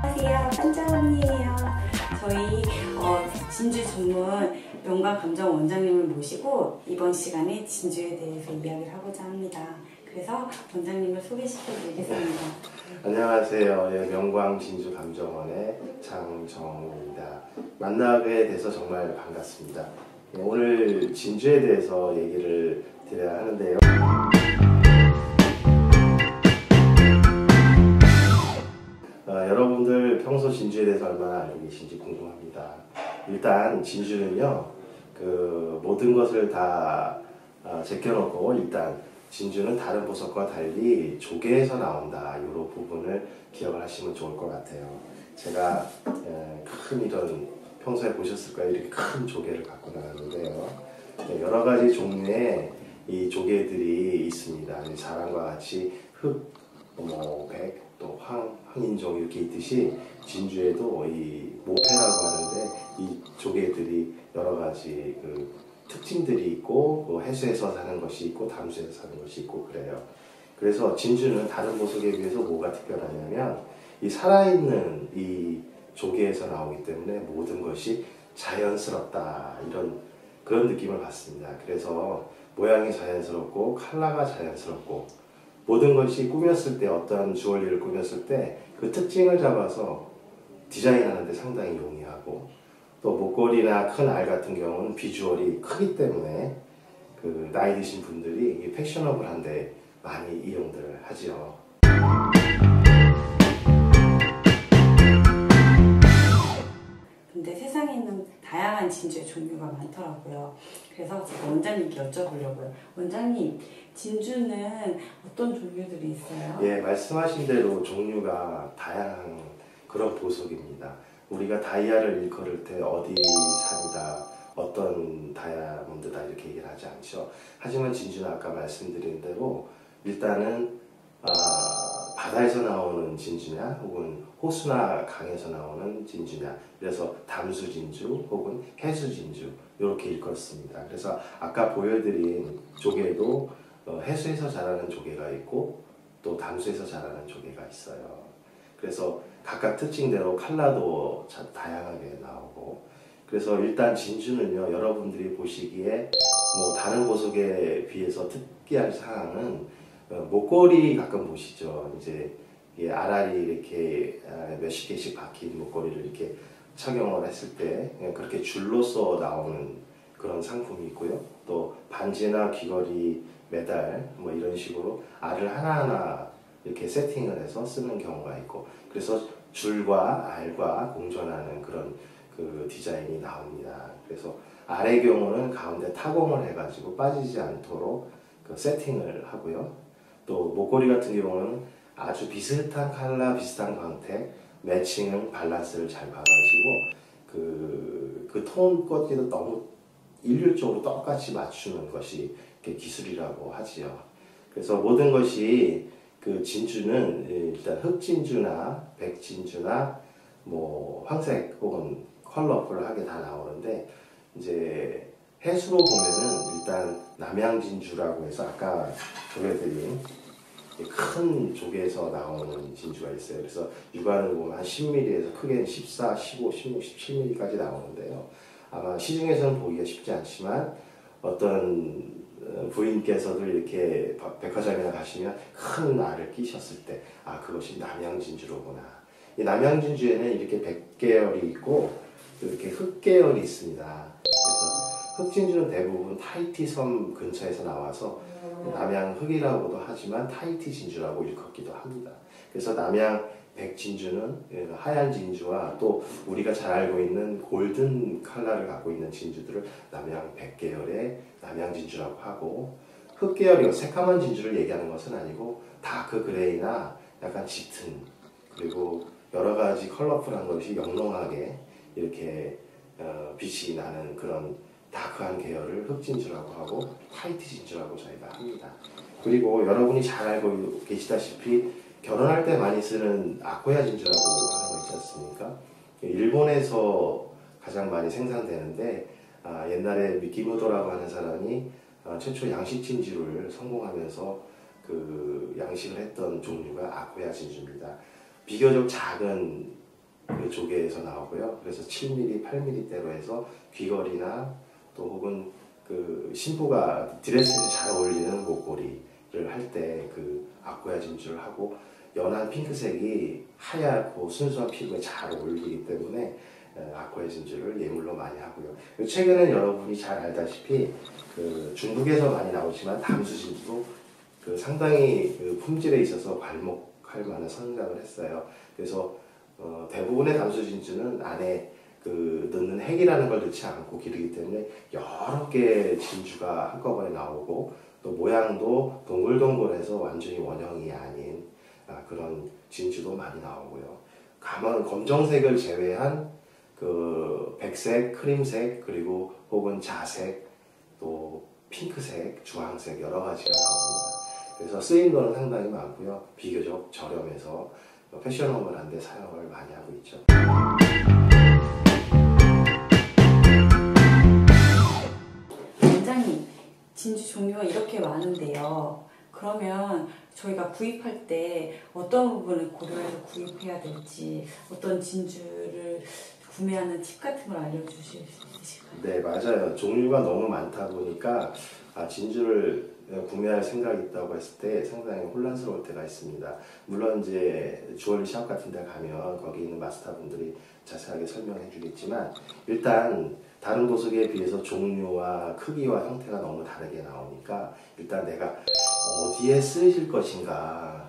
안녕하세요, 한정언니예요. 저희 진주 전문 명강 감정 원장님을 모시고 이번 시간에 진주에 대해서 이야기를 하고자 합니다. 그래서 원장님을 소개시켜드리겠습니다. 안녕하세요. 명광 진주 감정원의 장정우입니다. 만나게 돼서 정말 반갑습니다. 오늘 진주에 대해서 얘기를 드려야 하는데요. 여러분들 평소 진주에 대해서 얼마나 알고 계신지 궁금합니다. 일단 진주는요, 모든 것을 다 제껴놓고 일단 진주는 다른 보석과 달리 조개에서 나온다. 이런 부분을 기억을 하시면 좋을 것 같아요. 제가 큰 이런 평소에 보셨을 거예요. 이렇게 큰 조개를 갖고 나왔는데요. 여러 가지 종류의 이 조개들이 있습니다. 자랑과 같이 흑, 백, 또 황인종 이렇게 있듯이 진주에도 이 모패라고 하는데 이 조개들이 여러 가지 특징들이 있고 해수에서 사는 것이 있고 담수에서 사는 것이 있고 그래요. 그래서 진주는 다른 보석에 비해서 뭐가 특별하냐면 이 살아있는 이 조개에서 나오기 때문에 모든 것이 자연스럽다 이런 그런 느낌을 받습니다. 그래서 모양이 자연스럽고 컬러가 자연스럽고 모든 것이 꾸몄을 때 어떤 주얼리를 꾸몄을 때 그 특징을 잡아서 디자인하는 데 상당히 용이하고 또 목걸이나 큰 알 같은 경우는 비주얼이 크기 때문에 나이 드신 분들이 패셔너블한데 많이 이용들을 하죠. 근데 세상에 있는 다양한 진주의 종류가 많더라고요. 그래서 제가 원장님께 여쭤보려고요. 원장님, 진주는 어떤 종류들이 있어요? 예, 말씀하신 대로 종류가 다양한 그런 보석입니다. 우리가 다이아를 일컬을 때 어디 산이다, 어떤 다이아몬드다 이렇게 얘기를 하지 않죠. 하지만 진주는 아까 말씀드린 대로 일단은 바다에서 나오는 진주냐 혹은 호수나 강에서 나오는 진주냐, 그래서 담수 진주 혹은 해수 진주 이렇게 일컫습니다. 그래서 아까 보여드린 조개도 해수에서 자라는 조개가 있고 또 담수에서 자라는 조개가 있어요. 그래서 각각 특징대로 컬러도 다양하게 나오고, 그래서 일단 진주는요, 여러분들이 보시기에 다른 보석에 비해서 특이한 사항은 목걸이 가끔 보시죠. 이제 알알이 이렇게 몇십 개씩 박힌 목걸이를 이렇게 착용을 했을 때 그렇게 줄로서 나오는 그런 상품이 있고요. 또 반지나 귀걸이, 메달 이런 식으로 알을 하나하나 이렇게 세팅을 해서 쓰는 경우가 있고, 그래서 줄과 알과 공존하는 그런 디자인이 나옵니다. 그래서 알의 경우는 가운데 타공을 해가지고 빠지지 않도록 세팅을 하고요. 또 목걸이 같은 경우는 아주 비슷한 컬러, 비슷한 광택, 매칭을 밸런스를 잘 봐가지고 그 톤까지도 너무 일률적으로 똑같이 맞추는 것이 기술이라고 하지요. 그래서 모든 것이 진주는 일단 흑진주나 백진주나 황색 혹은 컬러풀하게 다 나오는데, 이제 해수로 보면은 일단 남양진주라고 해서 아까 보여드린 큰 조개에서 나오는 진주가 있어요. 그래서 육안으로 보면 한 10mm에서 크게는 14, 15, 16, 17mm까지 나오는데요. 아마 시중에서는 보기가 쉽지 않지만 어떤 부인께서도 이렇게 백화점이나 가시면 큰 알을 끼셨을 때 그것이 남양진주로구나. 이 남양진주에는 이렇게 백계열이 있고 또 이렇게 흑계열이 있습니다. 그래서 흑진주는 대부분 타히티 섬 근처에서 나와서 남양흑이라고도 하지만 타히티 진주라고 일컫기도 합니다. 그래서 남양 백진주는 하얀 진주와 또 우리가 잘 알고 있는 골든 컬러를 갖고 있는 진주들을 남양 백계열의 남양진주라고 하고, 흑계열이 새까만 진주를 얘기하는 것은 아니고 다크 그레이나 약간 짙은 그리고 여러 가지 컬러풀한 것이 영롱하게 이렇게 빛이 나는 그런 다크한 계열을 흑진주라고 하고 화이트 진주라고 저희가 합니다. 그리고 여러분이 잘 알고 계시다시피 결혼할 때 많이 쓰는 아코야 진주라고 하는 거 있지 않습니까? 일본에서 가장 많이 생산되는데 옛날에 미키모토라고 하는 사람이 최초 양식 진주를 성공하면서 그 양식을 했던 종류가 아코야 진주입니다. 비교적 작은 그 조개에서 나오고요. 그래서 7mm, 8mm대로 해서 귀걸이나 또 혹은 그 신부가 드레스에 잘 어울리는 목걸이를 할 때 그 아코야 진주를 하고, 연한 핑크색이 하얗고 순수한 피부에 잘 어울리기 때문에 아코야 진주를 예물로 많이 하고요. 최근에 여러분이 잘 알다시피 그 중국에서 많이 나오지만 담수 진주도 그 상당히 그 품질에 있어서 괄목할 만한 성장을 했어요. 그래서 대부분의 담수 진주는 안에 그 넣는 핵이라는 걸 넣지 않고 기르기 때문에 여러 개의 진주가 한꺼번에 나오고, 또 모양도 동글동글해서 완전히 원형이 아닌 그런 진주도 많이 나오고요. 가만 검정색을 제외한 그 백색, 크림색, 그리고 혹은 자색, 또 핑크색, 주황색 여러 가지가 나옵니다. 그래서 쓰임도는 상당히 많고요. 비교적 저렴해서 패셔너블한 데 사용을 많이 하고 있죠. 원장님, 진주 종류가 이렇게 많은데요. 그러면 저희가 구입할 때 어떤 부분을 고려해서 구입해야 될지, 어떤 진주를 구매하는 팁 같은 걸 알려주실 수 있으실까요? 네, 맞아요. 종류가 너무 많다 보니까 진주를 구매할 생각이 있다고 했을 때 상당히 혼란스러울 때가 있습니다. 물론 이제 주얼리 샵 같은 데 가면 거기 있는 마스터분들이 자세하게 설명해 주겠지만, 일단 다른 보석에 비해서 종류와 크기와 형태가 너무 다르게 나오니까 일단 내가 어디에 쓰실 것인가,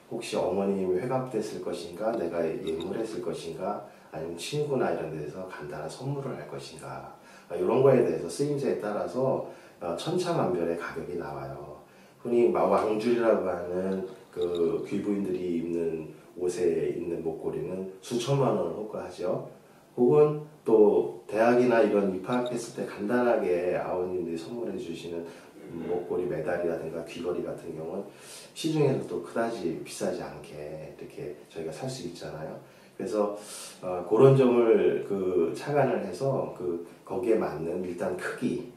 혹시 어머님 회갑 쓸 것인가, 내가 예물에 쓸 것인가, 아니면 친구나 이런 데서 간단한 선물을 할 것인가, 이런 거에 대해서 쓰임새에 따라서 천차만별의 가격이 나와요. 흔히 왕줄이라고 하는 그 귀부인들이 입는 옷에 있는 목걸이는 수천만 원을 호가하죠. 혹은 또 대학이나 이런 입학했을 때 간단하게 아버님들이 선물해 주시는 목걸이, 메달이라든가 귀걸이 같은 경우는 시중에서 또 그다지 비싸지 않게 이렇게 저희가 살 수 있잖아요. 그래서 그런 점을 그 착안을 해서 거기에 맞는 일단 크기,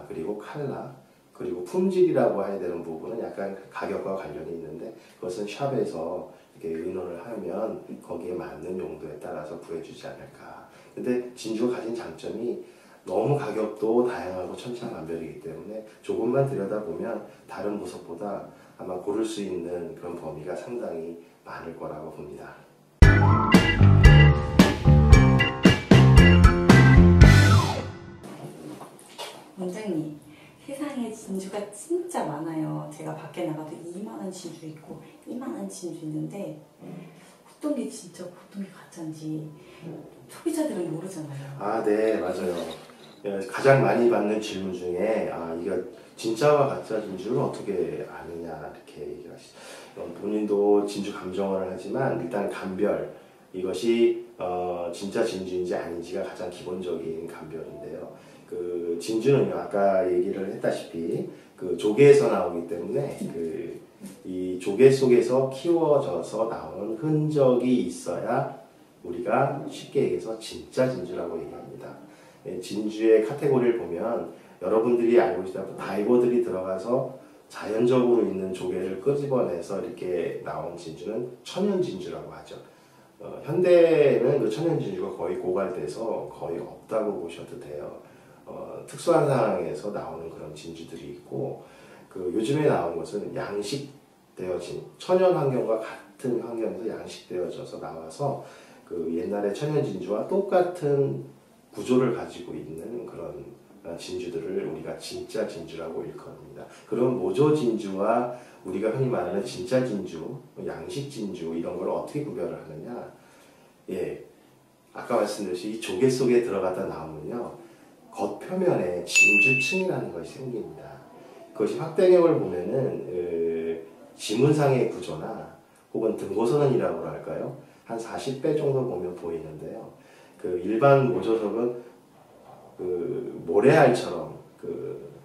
그리고 컬러, 그리고 품질이라고 해야 되는 부분은 약간 가격과 관련이 있는데, 그것은 샵에서 이렇게 의논을 하면 거기에 맞는 용도에 따라서 구해주지 않을까. 근데 진주가 가진 장점이 너무 가격도 다양하고 천차만별이기 때문에 조금만 들여다보면 다른 보석보다 아마 고를 수 있는 그런 범위가 상당히 많을 거라고 봅니다. 원장님, 세상에 진주가 진짜 많아요. 제가 밖에 나가도 2만원 진주 있고 2만원 진주 있는데 어떤 게 진짜 어떤 게 가짜인지 소비자들은 모르잖아요. 네, 맞아요. 가장 많이 받는 질문 중에 이거 진짜와 가짜 진주를 어떻게 아느냐 이렇게 얘기를 하시죠. 본인도 진주 감정을 하지만 일단 감별, 이것이 진짜 진주인지 아닌지가 가장 기본적인 감별인데요. 그 진주는 아까 얘기를 했다시피 그 조개에서 나오기 때문에 이 조개 속에서 키워져서 나오는 흔적이 있어야 우리가 쉽게 얘기해서 진짜 진주라고 얘기합니다. 진주의 카테고리를 보면 여러분들이 알고 계시다시피 다이버들이 들어가서 자연적으로 있는 조개를 끄집어내서 이렇게 나온 진주는 천연 진주라고 하죠. 현대는 그 천연 진주가 거의 고갈돼서 거의 없다고 보셔도 돼요. 특수한 상황에서 나오는 그런 진주들이 있고, 요즘에 나온 것은 양식되어진 천연 환경과 같은 환경에서 양식되어져서 나와서 옛날에 천연 진주와 똑같은 구조를 가지고 있는 그런 진주들을 우리가 진짜 진주라고 일컫습니다. 그런 모조 진주와 우리가 흔히 말하는 진짜 진주, 양식 진주 이런 걸 어떻게 구별을 하느냐? 아까 말씀드렸듯이 이 조개 속에 들어가다 나오면요, 겉표면에 진주층이라는 것이 생깁니다. 그것이 확대경을 보면은 지문상의 구조나 혹은 등고선이라고 할까요? 한 40배 정도 보면 보이는데요. 일반 모조석은 모래알처럼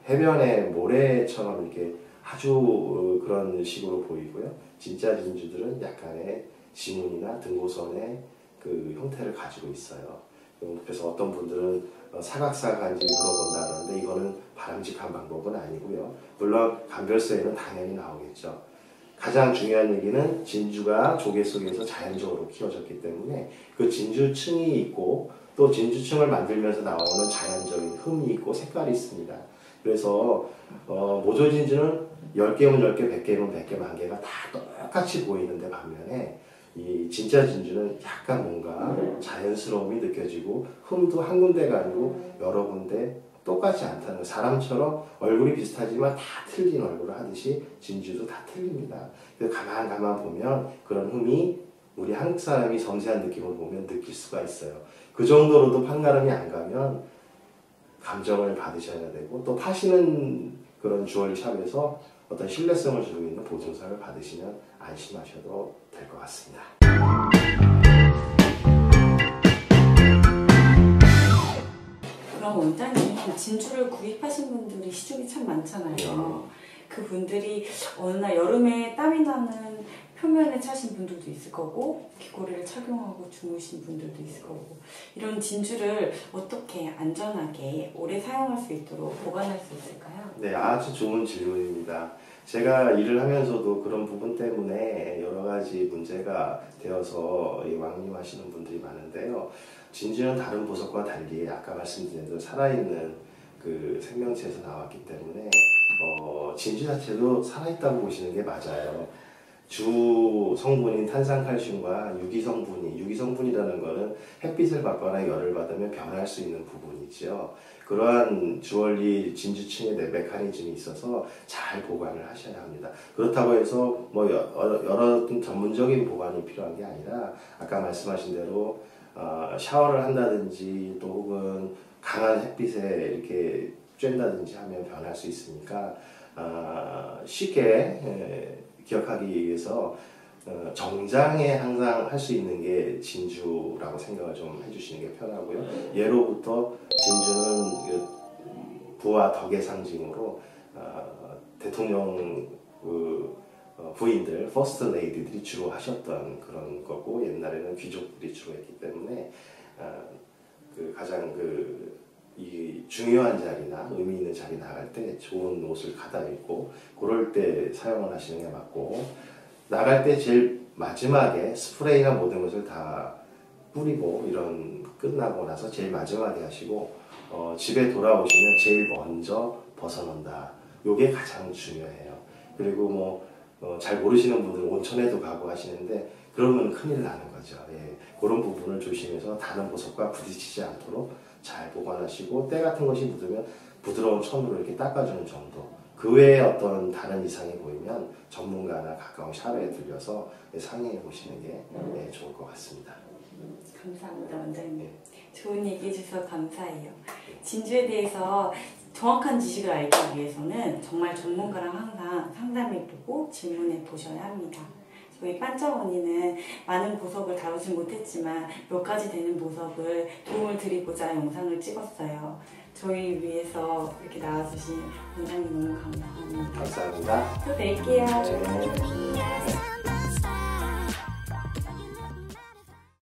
해변의 모래처럼 이렇게 아주 그런 식으로 보이고요. 진짜 진주들은 약간의 지문이나 등고선의 형태를 가지고 있어요. 그래서 어떤 분들은 사각사각한지 물어본다 그러는데 이거는 바람직한 방법은 아니고요. 물론 감별서에는 당연히 나오겠죠. 가장 중요한 얘기는 진주가 조개 속에서 자연적으로 키워졌기 때문에 그 진주층이 있고 또 진주층을 만들면서 나오는 자연적인 흠이 있고 색깔이 있습니다. 그래서 모조진주는 10개면 10개, 100개면 100개, 1000개가 다 똑같이 보이는데 반면에 이 진짜 진주는 약간 뭔가 자연스러움이 느껴지고 흠도 한 군데가 아니고 여러 군데 똑같지 않다는 거. 사람처럼 얼굴이 비슷하지만 다 틀린 얼굴을 하듯이 진주도 다 틀립니다. 그래서 가만 보면 그런 흠이 우리 한국 사람이 섬세한 느낌을 보면 느낄 수가 있어요. 그 정도로도 판가름이 안 가면 감정을 받으셔야 되고 또 파시는 그런 주얼리 샵에서 어떤 신뢰성을 주고 있는 보증서를 받으시면 안심하셔도 될 것 같습니다. 그럼 원장님, 진주를 구입하신 분들이 시중에 참 많잖아요. 그 분들이 어느 날 여름에 땀이 나는 표면에 차신 분들도 있을 거고 귀걸이를 착용하고 주무신 분들도 있을 거고 이런 진주를 어떻게 안전하게 오래 사용할 수 있도록 보관할 수 있을까요? 네, 아주 좋은 질문입니다. 제가 일을 하면서도 그런 부분 때문에 여러 가지 문제가 되어서 왕림하시는 분들이 많은데요. 진주는 다른 보석과 달리 아까 말씀드린 대로 살아있는 그 생명체에서 나왔기 때문에 진주 자체도 살아있다고 보시는 게 맞아요. 주 성분인 탄산칼슘과 유기성분이라는 것은 햇빛을 받거나 열을 받으면 변할 수 있는 부분이죠. 그러한 주얼리 진주층의 메커니즘이 있어서 잘 보관을 하셔야 합니다. 그렇다고 해서 뭐 여러 전문적인 보관이 필요한 게 아니라 아까 말씀하신 대로 샤워를 한다든지 또 혹은 강한 햇빛에 이렇게 쬐다든지 하면 변할 수 있으니까 쉽게 기억하기 위해서 정장에 항상 할 수 있는 게 진주라고 생각을 좀 해주시는 게 편하고요. 예로부터 진주는 부와 덕의 상징으로 대통령 부인들, 퍼스트 레이디들이 주로 하셨던 그런 거고 옛날에는 귀족들이 주로 했기 때문에 가장 이 중요한 자리나 의미 있는 자리 나갈 때 좋은 옷을 가다 입고 그럴 때 사용을 하시는 게 맞고 나갈 때 제일 마지막에 스프레이나 모든 것을 다 뿌리고 이런 끝나고 나서 제일 마지막에 하시고 집에 돌아오시면 제일 먼저 벗어놓는다. 요게 가장 중요해요. 그리고 잘 모르시는 분들은 온천에도 가고 하시는데 그러면 큰일 나는 거죠. 예, 그런 부분을 조심해서 다른 보석과 부딪히지 않도록 잘 보관하시고 때 같은 것이 묻으면 부드러운 천으로 이렇게 닦아주는 정도. 그 외에 어떤 다른 이상이 보이면 전문가나 가까운 샵에 들려서 상의해 보시는 게 좋을 것 같습니다. 감사합니다, 원장님. 좋은 얘기 해주셔서 감사해요. 진주에 대해서 정확한 지식을 알기 위해서는 정말 전문가랑 항상 상담해보고 질문해 보셔야 합니다. 저희 반짝 언니는 많은 보석을 다루지 못했지만 몇 가지 되는 보석을 도움을 드리고자 영상을 찍었어요. 저희 위해서 이렇게 나와주신 원장님 너무 감사합니다. 감사합니다. 또 뵐게요. 네.